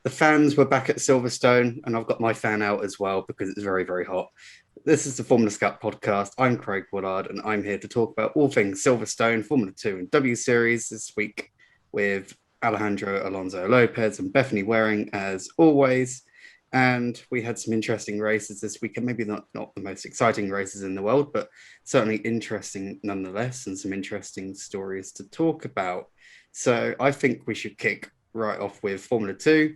the fans were back at Silverstone, and I've got my fan out as well because it's very, very hot. This is the Formula Scout podcast. I'm Craig Woodard, and I'm here to talk about all things Silverstone, Formula 2, and W Series this week with Alejandro Alonso Lopez and Bethany Waring, as always. And we had some interesting races this week, and maybe not the most exciting races in the world, but certainly interesting nonetheless, and some interesting stories to talk about. So I think we should kick right off with Formula 2.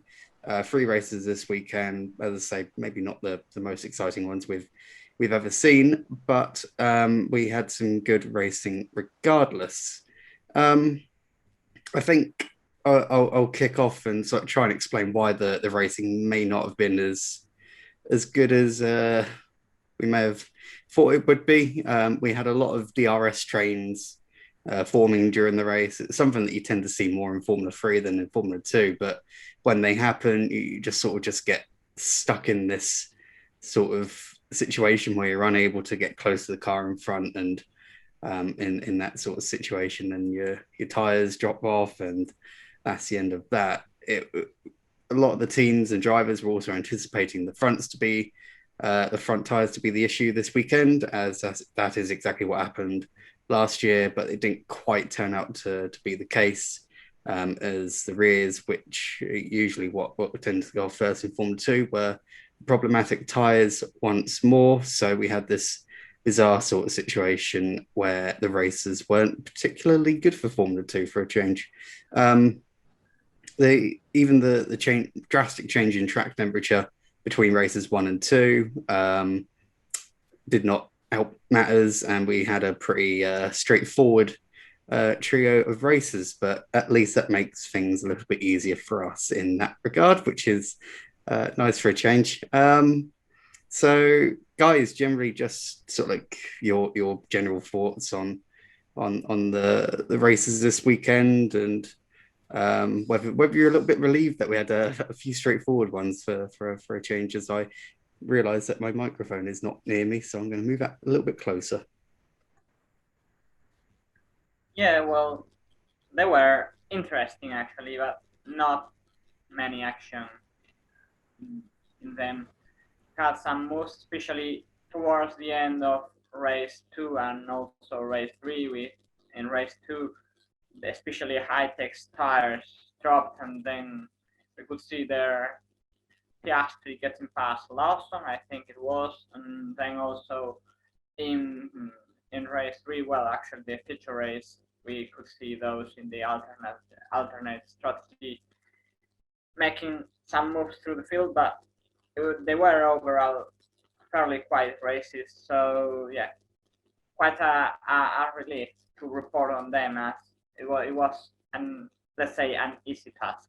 Three races this weekend. As I say, maybe not the most exciting ones we've ever seen, but we had some good racing regardless. I think I'll kick off and sort of try and explain why the racing may not have been as good as we may have thought it would be. We had a lot of DRS trains forming during the race. It's something that you tend to see more in Formula 3 than in Formula 2, but when they happen, you just sort of just get stuck in this sort of situation where you're unable to get close to the car in front, and in that sort of situation, and your tires drop off, and that's the end of that. A lot of the teams and drivers were also anticipating the front tires to be the issue this weekend, as that is exactly what happened last year, but it didn't quite turn out to be the case, as the rears, which usually what tend to go first in Formula 2, were problematic tires once more. So we had this bizarre sort of situation where the races weren't particularly good for Formula 2 for a change. The drastic change in track temperature between races 1 and 2 did not help matters, and we had a pretty straightforward trio of races, but at least that makes things a little bit easier for us in that regard, which is nice for a change. So, guys, generally, just sort of like your general thoughts on the races this weekend, and whether you're a little bit relieved that we had a few straightforward ones for a change, as I realise that my microphone is not near me, so I'm going to move that a little bit closer. Yeah, well, they were interesting actually, but not many action in them. Had some moves, especially towards the end of race 2 and also race 3. In race 2, especially high-tech tires dropped, and then we could see their Piastri getting past Lawson, I think it was, and then also in race 3, well, actually the feature race, we could see those in the alternate strategy making some moves through the field, but they were overall fairly quiet races. So yeah, quite a relief to report on them, as it was let's say an easy task.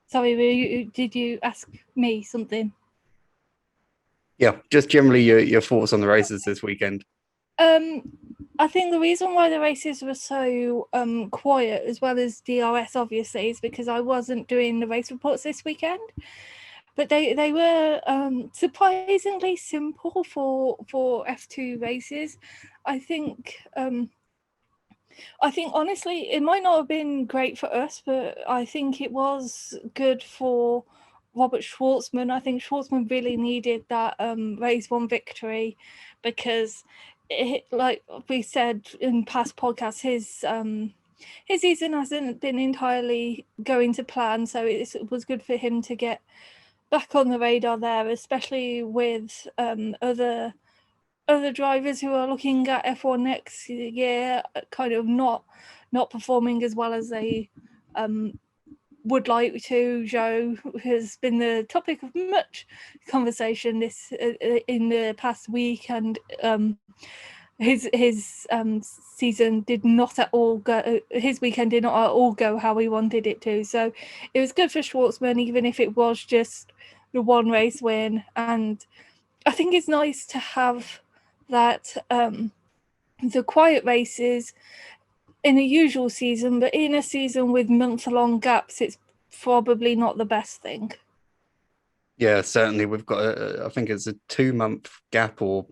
Sorry, did you ask me something? Yeah, just generally your thoughts on the races this weekend. I think the reason why the races were so quiet, as well as DRS, obviously, is because I wasn't doing the race reports this weekend. But they were surprisingly simple for F2 races. I think honestly it might not have been great for us, but I think it was good for Robert Shwartzman. I think Shwartzman really needed that race 1 victory, because like we said in past podcasts, his season hasn't been entirely going to plan, so it was good for him to get back on the radar there, especially with other drivers who are looking at F1 next year kind of not performing as well as they would like to. Zhou has been the topic of much conversation this in the past week, and his season did not at all go. His weekend did not at all go how he wanted it to. So it was good for Shwartzman, even if it was just the 1 race win. And I think it's nice to have that the quiet races in a usual season, but in a season with month-long gaps, it's probably not the best thing. Yeah, certainly. We've got, I think it's a 2 month gap or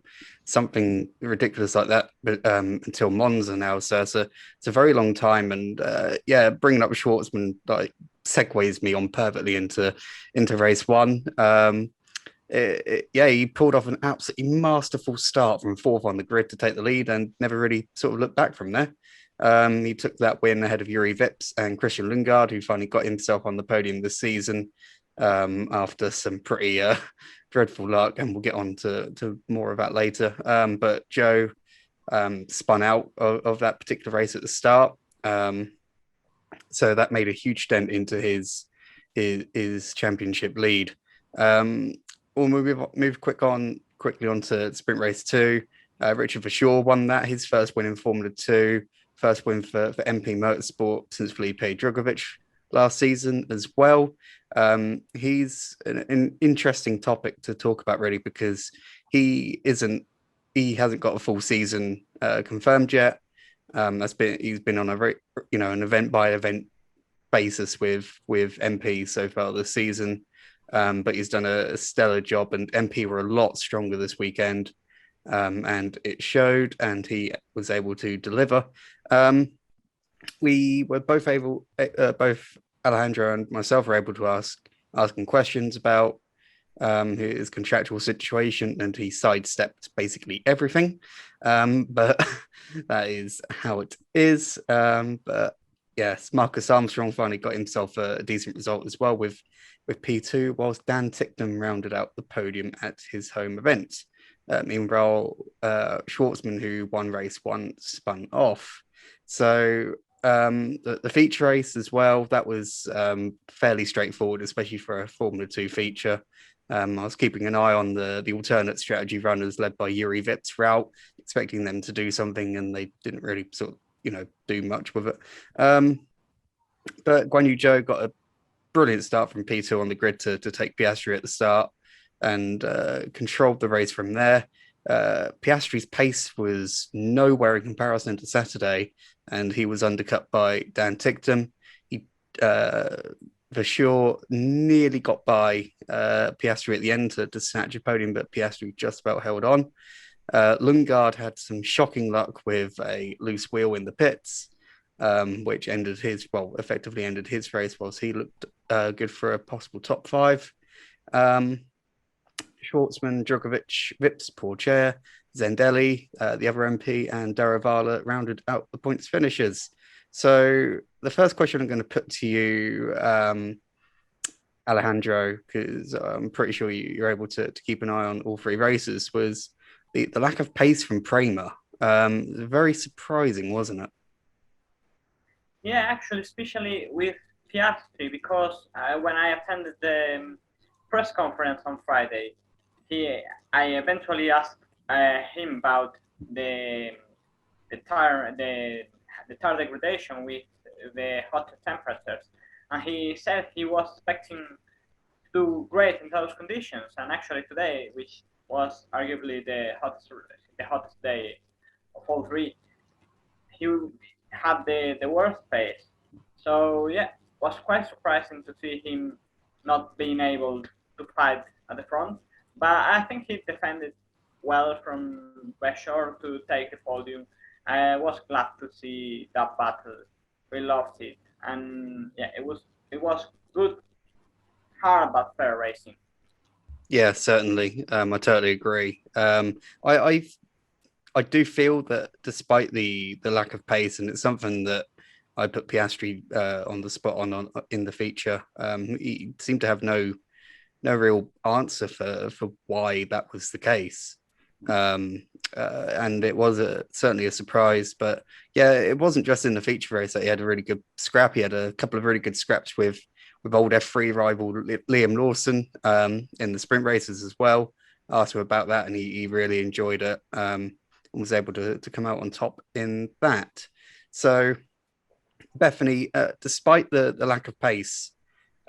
something ridiculous like that, but until Monza now. So it's a very long time. And yeah, bringing up Schwartzman like segues me on perfectly into race one. Yeah, he pulled off an absolutely masterful start from fourth on the grid to take the lead and never really sort of looked back from there. He took that win ahead of Yuri Vips and Christian Lundgaard, who finally got himself on the podium this season after some pretty dreadful luck, and we'll get on to more of that later. But Zhou spun out of that particular race at the start, so that made a huge dent into his championship lead. We'll move quickly on to sprint race two. Richard Verschoor won that, his first win in Formula 2, first win for MP Motorsport since Felipe Drugovich last season as well. He's an interesting topic to talk about, really, because he hasn't got a full season confirmed yet. He's been on an event by event basis with MP so far this season. But he's done a stellar job, and MP were a lot stronger this weekend, and it showed, and he was able to deliver. We were both Alejandro and myself were able to ask him questions about his contractual situation, and he sidestepped basically everything. But that is how it is. But yes, Marcus Armstrong finally got himself a decent result as well with P2, whilst Dan Ticktum rounded out the podium at his home event. Meanwhile, Shwartzman, who won race one, spun off. So the feature race as well, that was fairly straightforward, especially for a Formula 2 feature. I was keeping an eye on the alternate strategy runners led by Yuri Vips route, expecting them to do something, and they didn't really sort of, do much with it. But Guanyu Zhou got a brilliant start from P2 on the grid to take Piastri at the start and controlled the race from there. Piastri's pace was nowhere in comparison to Saturday, and he was undercut by Dan Ticktum. Verschoor nearly got by Piastri at the end to snatch a podium, but Piastri just about held on. Lundgaard had some shocking luck with a loose wheel in the pits, which effectively ended his race, whilst he looked good for a possible top five. Shwartzman, Djokovic, Vips, Pourchaire, Zendelli, the other MP, and Daravala rounded out the points finishers. So the first question I'm going to put to you, Alejandro, because I'm pretty sure you're able to keep an eye on all three races, was the lack of pace from Prema. Very surprising, wasn't it? Yeah, actually, especially with Piastri, because when I attended the press conference on Friday, I eventually asked him about the tire degradation with the hot temperatures, and he said he was expecting to do great in those conditions. And actually today, which was arguably the hottest day of all three, he had the worst pace. So yeah, it was quite surprising to see him not being able to fight at the front. But I think he defended well from Verschoor to take the podium. I was glad to see that battle. We loved it, and yeah, it was good, hard but fair racing. Yeah, certainly. I totally agree. I do feel that despite the lack of pace, and it's something that I put Piastri on the spot on in the feature, he seemed to have no real answer for why that was the case. And it was certainly a surprise. But yeah, it wasn't just in the feature race that he had a really good scrap. He had a couple of really good scraps with old F3 rival Liam Lawson in the sprint races as well. Asked him about that, and he really enjoyed it and was able to come out on top in that. So Bethany, despite the lack of pace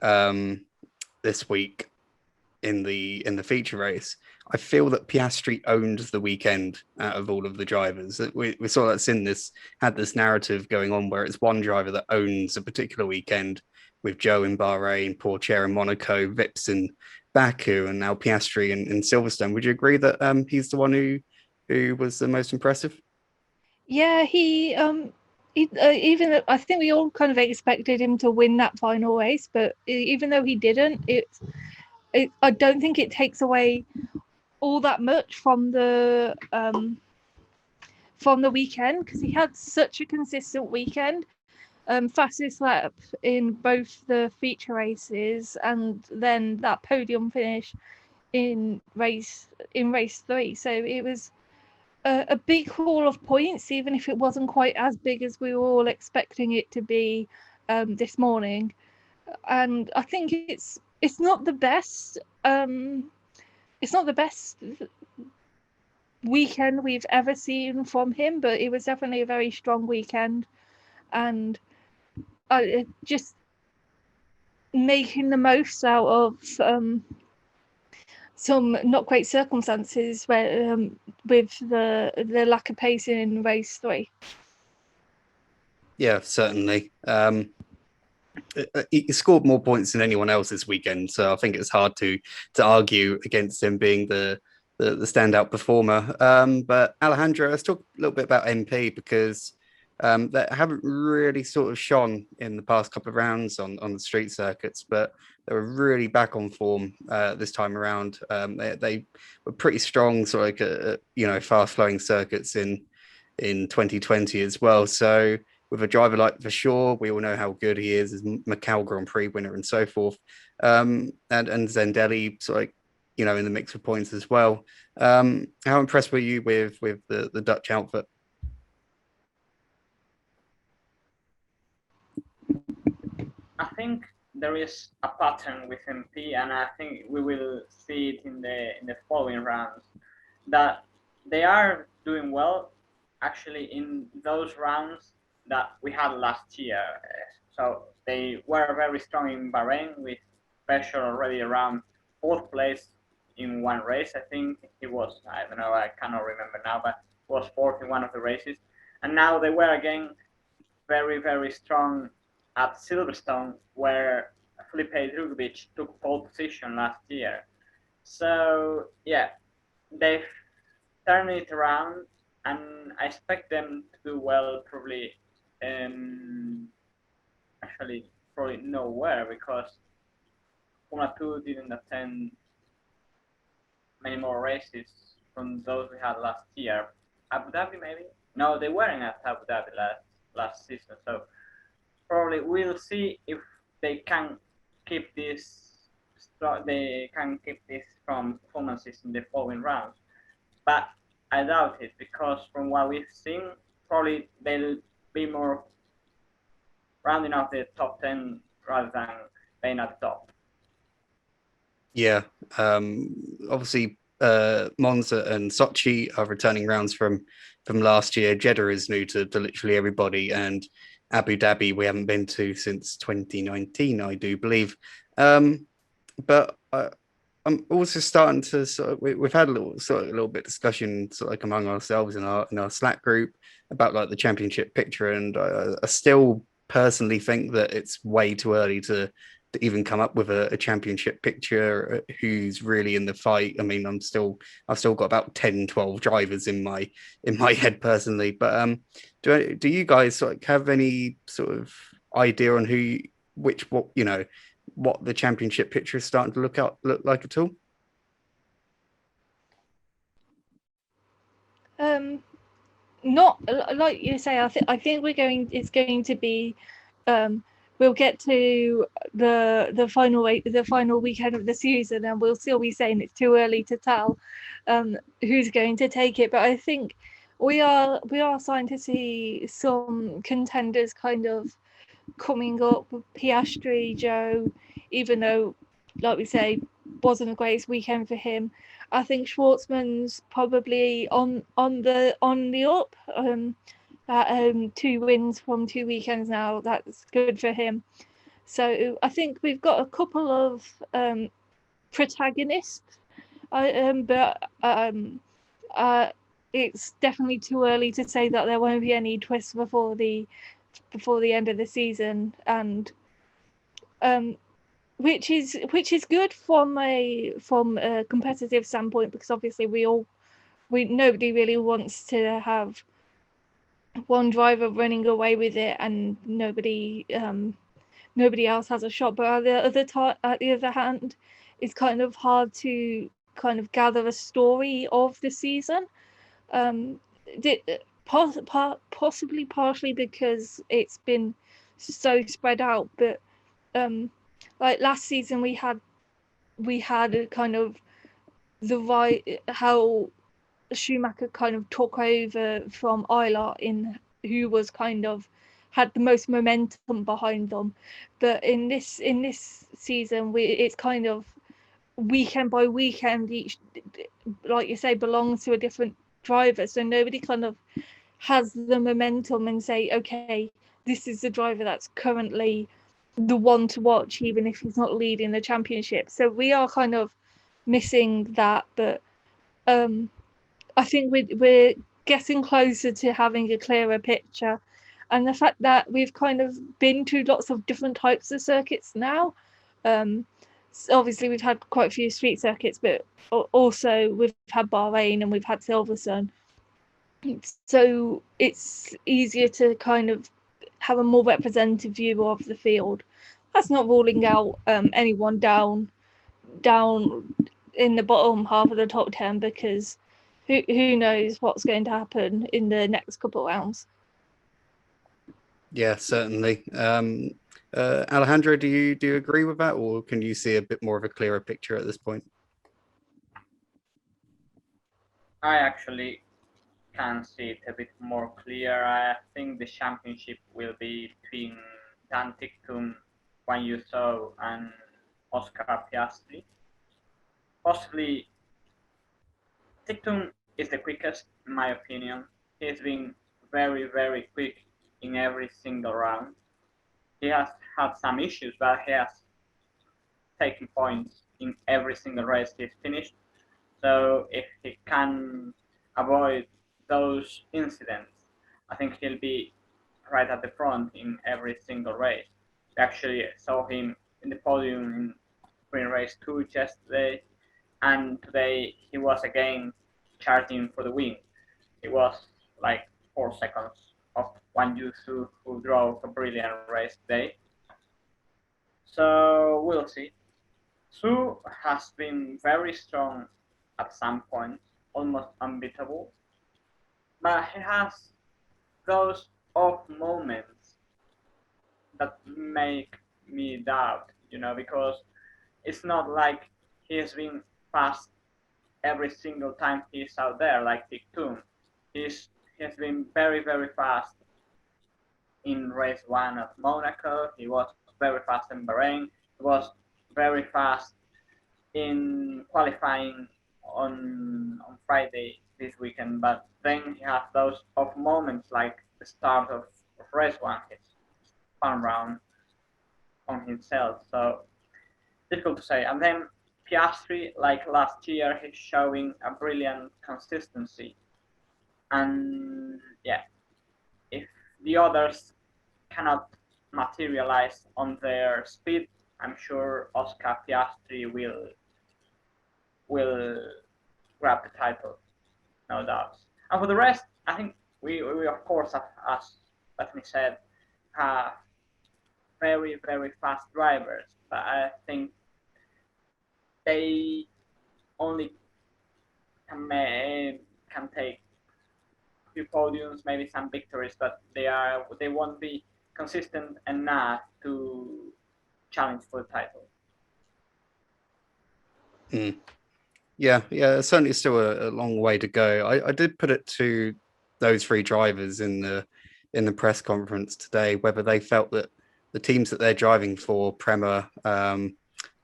this week in the feature race, I feel that Piastri owned the weekend out of all of the drivers. We saw that had this narrative going on where it's one driver that owns a particular weekend, with Zhou in Bahrain, Pourchaire in Monaco, Vips in Baku and now Piastri in Silverstone. Would you agree that he's the one who was the most impressive? Yeah, he even I think we all kind of expected him to win that final race, but even though he didn't, I don't think it takes away all that much from the weekend, because he had such a consistent weekend. Fastest lap in both the feature races, and then that podium finish in race 3. So it was a big haul of points, even if it wasn't quite as big as we were all expecting it to be this morning. And I think it's not the best. It's not the best weekend we've ever seen from him, but it was definitely a very strong weekend, and just making the most out of some not great circumstances where with the lack of pace in race 3. Yeah, certainly. He scored more points than anyone else this weekend, so I think it's hard to argue against him being the standout performer. But Alejandro, let's talk a little bit about MP, because they haven't really sort of shone in the past couple of rounds on the street circuits, but they were really back on form this time around. They were pretty strong, sort of like fast flowing circuits in 2020 as well. So with a driver like Verschoor, we all know how good he is as Macau Grand Prix winner and so forth. And Zendelli sort of like, in the mix of points as well. How impressed were you with the Dutch outfit? I think there is a pattern with MP, and I think we will see it in the following rounds, that they are doing well actually in those rounds that we had last year. So they were very strong in Bahrain, with Verschoor already around 4th place in one race. I think he was, I don't know, I cannot remember now, but was 4th in one of the races. And now they were again very, very strong at Silverstone, where Felipe Drugovich took pole position last year. So yeah, they've turned it around, and I expect them to do well. Probably, actually, probably nowhere, because Formula 2 didn't attend many more races from those we had last year. Abu Dhabi, maybe? No, they weren't at Abu Dhabi last season. So probably we'll see if they can keep this. They can keep this from performances in the following rounds, but I doubt it, because from what we've seen, probably they'll be more rounding off the top 10 rather than being at the top. Yeah, obviously Monza and Sochi are returning rounds from last year. Jeddah is new to literally everybody, and Abu Dhabi we haven't been to since 2019, I do believe. But I'm also starting to we've had a little bit of discussion sort of like among ourselves in our Slack group about like the championship picture, and I still personally think that it's way too early to even come up with a championship picture who's really in the fight. I mean, I've still got about 10, 12 drivers in my head personally, but do you guys have any sort of idea on what the championship picture is starting to look like at all? Not like you say. I think it's going to be. We'll get to the final weekend of the season, and we'll still be saying it's too early to tell who's going to take it. But I think we are starting to see some contenders kind of coming up. Piastri, Zhou, even though, like we say, wasn't a great weekend for him. I think Shwartzman's probably on the up. 2 wins from 2 weekends now. That's good for him. So I think we've got a couple of protagonists, but it's definitely too early to say that there won't be any twists before the end of the season. And which is good from a competitive standpoint, because obviously nobody really wants to have one driver running away with it and nobody else has a shot. But at the other hand, it's kind of hard to kind of gather a story of the season. Possibly partially because it's been so spread out, but like last season we had a kind of the right how Schumacher kind of took over from Isla, who was kind of had the most momentum behind them. But in this season, it's kind of weekend by weekend, each, like you say, belongs to a different driver, so nobody kind of has the momentum and say, okay, this is the driver that's currently the one to watch, even if he's not leading the championship. So we are kind of missing that. But I think we're getting closer to having a clearer picture, and the fact that we've kind of been to lots of different types of circuits now. So obviously we've had quite a few street circuits, but also we've had Bahrain and we've had Silverstone, so it's easier to kind of have a more representative view of the field. That's not ruling out anyone down in the bottom half of the top 10, because who knows what's going to happen in the next couple of rounds. Yeah, certainly. Alejandro, do you agree with that, or can you see a bit more of a clearer picture at this point? I actually can see it a bit more clear. I think the championship will be between Dan Ticktum, Guanyu Zhou, and Oscar Piastri. Possibly Ticktum is the quickest, in my opinion. He's been very, very quick in every single round. He has had some issues, but he has taken points in every single race he's finished. So if he can avoid those incidents, I think he'll be right at the front in every single race. We actually saw him in the podium in Sprint Race 2 yesterday, and today he was again charging for the win. It was like 4 seconds of Guanyu Zhou, who drove a brilliant race today. So we'll see. Zhou has been very strong at some points, almost unbeatable, but he has those off moments that make me doubt, because it's not like he's been fast every single time he's out there like Ticktum. He has been very, very fast in race 1 at Monaco. He was very fast in Bahrain. He was very fast in qualifying on Friday this weekend, but then he has those off moments like the start of race 1, his fun round on himself. So difficult to say. And then Piastri, like last year, he's showing a brilliant consistency. And yeah, if the others cannot materialize on their speed, I'm sure Oscar Piastri will grab the title, no doubt. And for the rest, I think we of course, as Bethany said, have very, very fast drivers, but I think they only can take a few podiums, maybe some victories, but they won't be consistent enough to challenge for the title. Yeah, certainly still a long way to go. I did put it to those 3 drivers in the press conference today whether they felt that the teams that they're driving for, Prema,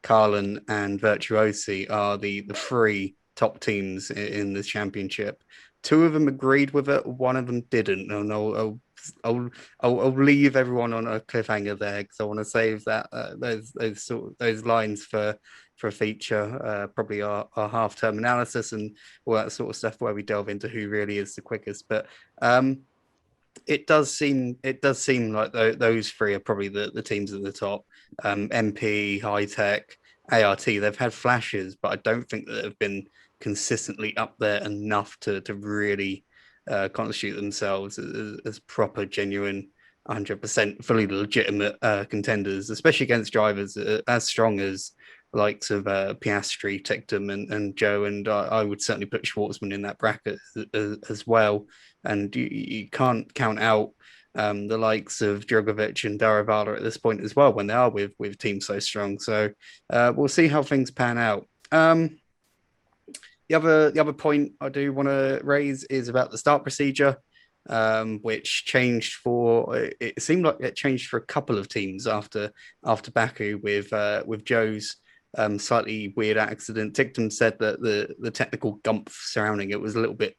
Carlin, and Virtuosi, are the 3 top teams in the championship. 2 of them agreed with it, 1 of them didn't, and I'll leave everyone on a cliffhanger there because I want to save that those lines for a feature, probably our half-term analysis and all that sort of stuff where we delve into who really is the quickest. But it does seem like those 3 are probably the teams at the top. MP, High Tech, ART. They've had flashes, but I don't think that they've been consistently up there enough to really constitute themselves as proper, genuine, 100% fully legitimate contenders, especially against drivers as strong as the likes of Piastri, Ticktum, and Zhou. And I would certainly put Shwartzman in that bracket as well. And you can't count out the likes of Drogovic and Daravala at this point as well when they are with teams so strong. So we'll see how things pan out. The other point I do want to raise is about the start procedure, which changed for. It seemed like it changed for a couple of teams after Baku with Zhou's slightly weird accident. Ticktum said that the technical gumph surrounding it was a little bit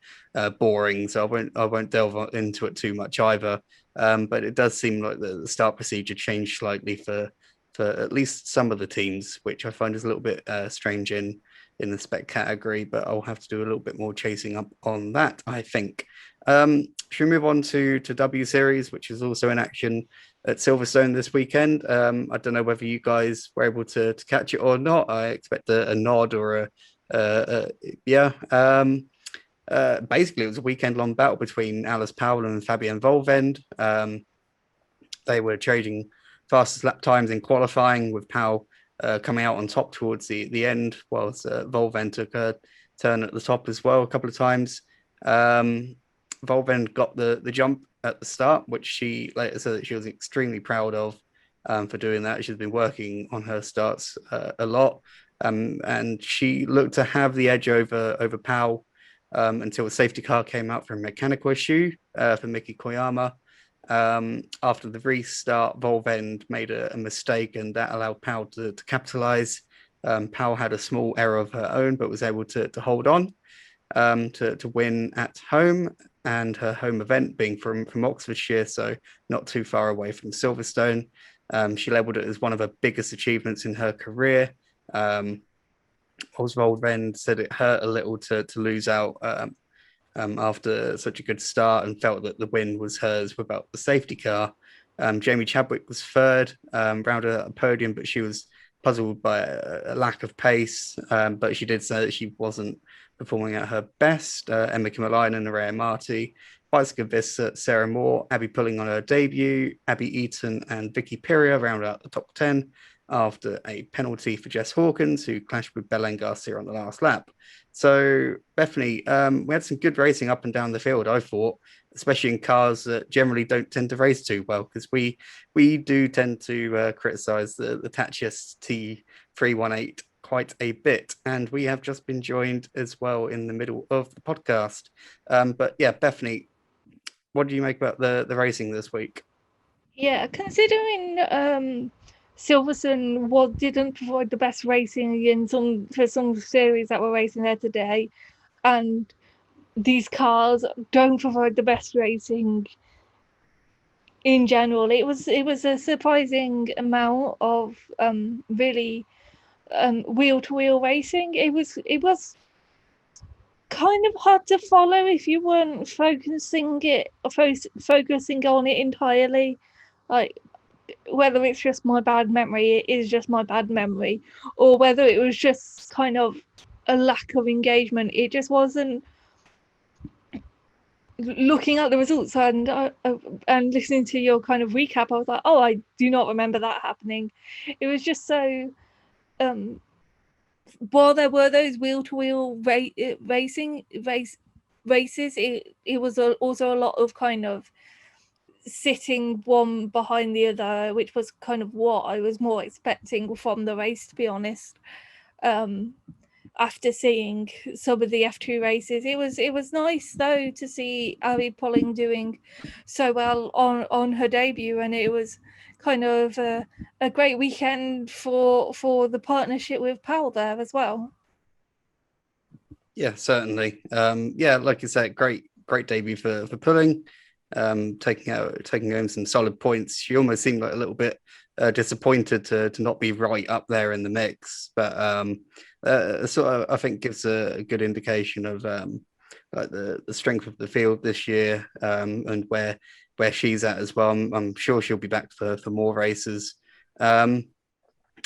boring, so I won't delve into it too much either. But it does seem like the start procedure changed slightly for at least some of the teams, which I find is a little bit strange in the spec category, but I'll have to do a little bit more chasing up on that, I think. Should we move on to W Series, which is also in action at Silverstone this weekend? I don't know whether you guys were able to catch it or not. I expect a nod or yeah. Basically, it was a weekend-long battle between Alice Powell and Fabian Volvend. They were trading fastest lap times in qualifying, with Powell coming out on top towards the end, whilst Volvend took a turn at the top as well a couple of times. Volvend got the jump at the start, which she later said that she was extremely proud of for doing that. She's been working on her starts a lot, and she looked to have the edge over Powell until a safety car came out for a mechanical issue for Miki Koyama. After the restart, Volvend made a mistake, and that allowed Powell to capitalize. Powell had a small error of her own, but was able to hold on to win at home, and her home event being from Oxfordshire, so not too far away from Silverstone. She labelled it as one of her biggest achievements in her career. Oswald Wren said it hurt a little to lose out after such a good start, and felt that the win was hers without the safety car. Jamie Chadwick was third, rounded out a podium, but she was puzzled by a lack of pace. But she did say that she wasn't performing at her best. Emma Kimalainen, Nerea Marti, Bicycle Vista, Sarah Moore, Abbi Pulling on her debut, Abby Eaton and Vicky Piria rounded out the top 10 after a penalty for Jess Hawkins, who clashed with Belen Garcia on the last lap. So, Bethany, we had some good racing up and down the field, I thought, especially in cars that generally don't tend to race too well, because we do tend to criticise the Tatius T318 quite a bit. And we have just been joined as well in the middle of the podcast. But yeah, Bethany, what do you make about the racing this week? Yeah, considering Silverstone didn't provide the best racing for some series that were racing there today, and these cars don't provide the best racing in general. It was a surprising amount of really wheel to wheel racing. It was kind of hard to follow if you weren't focusing on it entirely, like whether it's just my bad memory, it is just my bad memory, or whether it was just kind of a lack of engagement. It just wasn't. Looking at the results and listening to your kind of recap, I was like, oh, I do not remember that happening. It was just so. While there were those wheel-to-wheel races, it was also a lot of kind of sitting one behind the other, which was kind of what I was more expecting from the race, to be honest. After seeing some of the F2 races, it was nice though to see Abbi Pulling doing so well on her debut, and it was kind of a great weekend for the partnership with Powell there as well. Yeah, certainly. Yeah, like you said, great debut for Pulling, taking home some solid points. She almost seemed like a little bit disappointed to not be right up there in the mix, but sort of I think gives a good indication of like the strength of the field this year, and where she's at as well. I'm sure she'll be back for more races.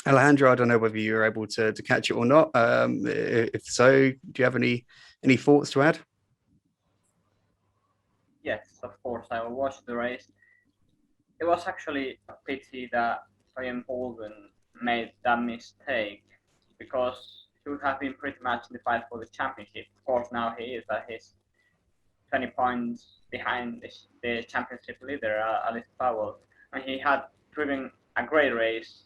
Alejandro, I don't know whether you were able to catch it or not. If so, do you have any thoughts to add? Yes, of course, I watched the race. It was actually a pity that Abbi Pulling made that mistake, because he would have been pretty much in the fight for the championship. Of course, now he is, but he's 20 points behind the championship leader, Alice Powell, and he had driven a great race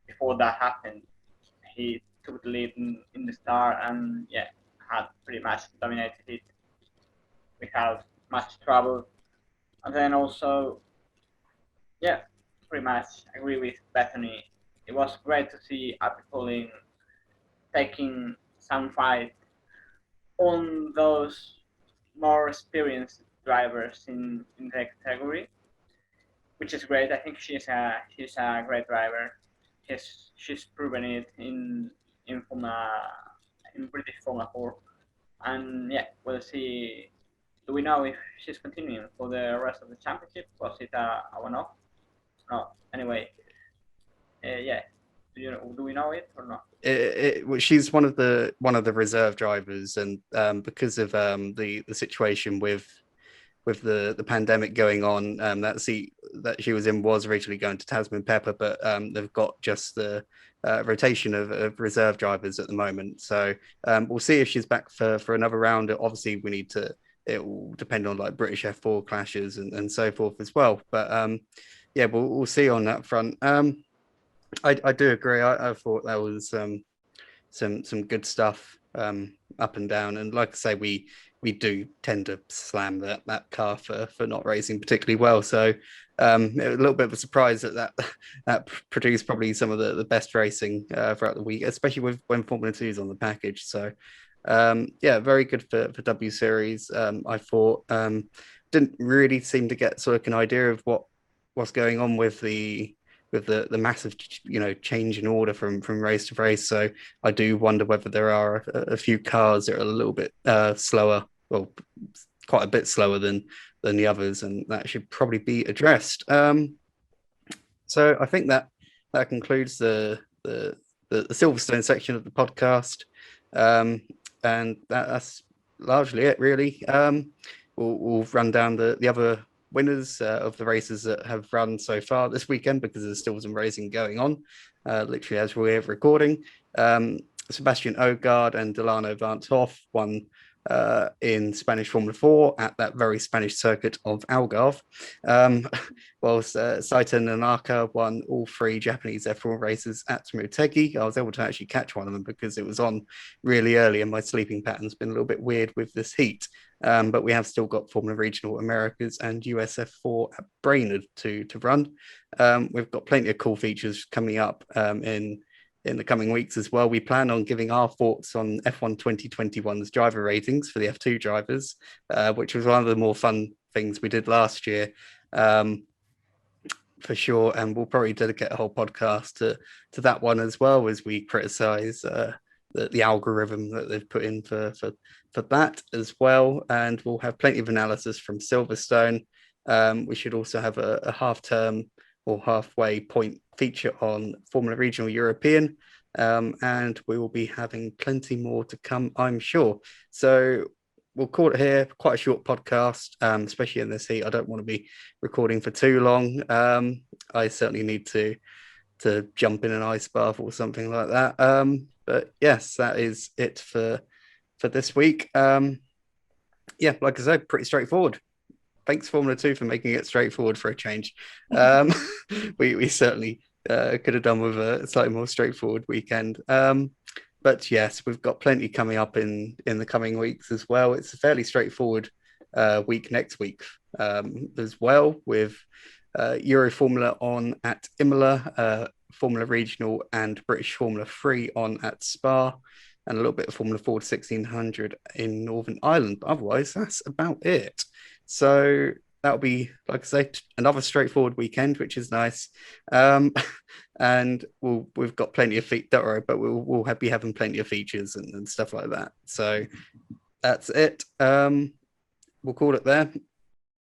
before that happened. He took the lead in the start and had pretty much dominated it without much trouble. And then also, pretty much agree with Bethany. It was great to see Abbi Pulling taking some fight on those more experienced drivers in the category, which is great. I think she's a great driver. She's proven it in British Formula 4, and we'll see. Do we know if she's continuing for the rest of the championship? Was it a one-off? No. Anyway, do we know it or not? Well, she's one of the reserve drivers, and because of the situation with the pandemic going on, that seat that she was in was originally going to Tasman Pepper, but they've got just the rotation of reserve drivers at the moment. So we'll see if she's back for another round. Obviously, we need to. It will depend on like British F4 clashes and so forth as well. But we'll see on that front. I do agree. I thought that was some good stuff up and down, and like I say, we do tend to slam that car for not racing particularly well. So a little bit of a surprise that produced probably some of the best racing throughout the week, especially when Formula 2 is on the package. So very good for W Series. I thought didn't really seem to get sort of an idea of what's going on with the massive change in order from race to race. So I do wonder whether there are a few cars that are a little bit slower, well, quite a bit slower than the others, and that should probably be addressed. So I think that concludes the Silverstone section of the podcast, and that's largely it, really. We'll run down the other winners of the races that have run so far this weekend, because there's still some racing going on, literally as we're recording. Sebastian Ogier and Delano Van 't Hoff won in Spanish Formula 4 at that very Spanish circuit of Algarve, whilst Saito Nanaka won all three Japanese F1 races at Motegi. I was able to actually catch one of them because it was on really early and my sleeping pattern's been a little bit weird with this heat. But we have still got Formula Regional Americas and USF4 at Brainerd to run. We've got plenty of cool features coming up in the coming weeks as well. We plan on giving our thoughts on F1 2021's driver ratings for the F2 drivers, which was one of the more fun things we did last year, for sure. And we'll probably dedicate a whole podcast to that one as well, as we criticize the algorithm that they've put in for that as well. And we'll have plenty of analysis from Silverstone. We should also have a half-term or halfway point feature on Formula Regional European, and we will be having plenty more to come, I'm sure. So we'll call it here. Quite a short podcast, especially in this heat. I don't want to be recording for too long. I certainly need to jump in an ice bath or something like that. But yes, that is it for this week. Like I said, pretty straightforward. Thanks, Formula 2, for making it straightforward for a change. We certainly could have done with a slightly more straightforward weekend. But yes, we've got plenty coming up in the coming weeks as well. It's a fairly straightforward week next week as well, with Euro Formula on at Imola, Formula Regional and British Formula 3 on at Spa, and a little bit of Formula 4 1600 in Northern Ireland. But otherwise, that's about it. So that'll be, like I say, another straightforward weekend, which is nice. And we've got plenty of don't worry, but we'll be having plenty of features and stuff like that. So that's it. We'll call it there.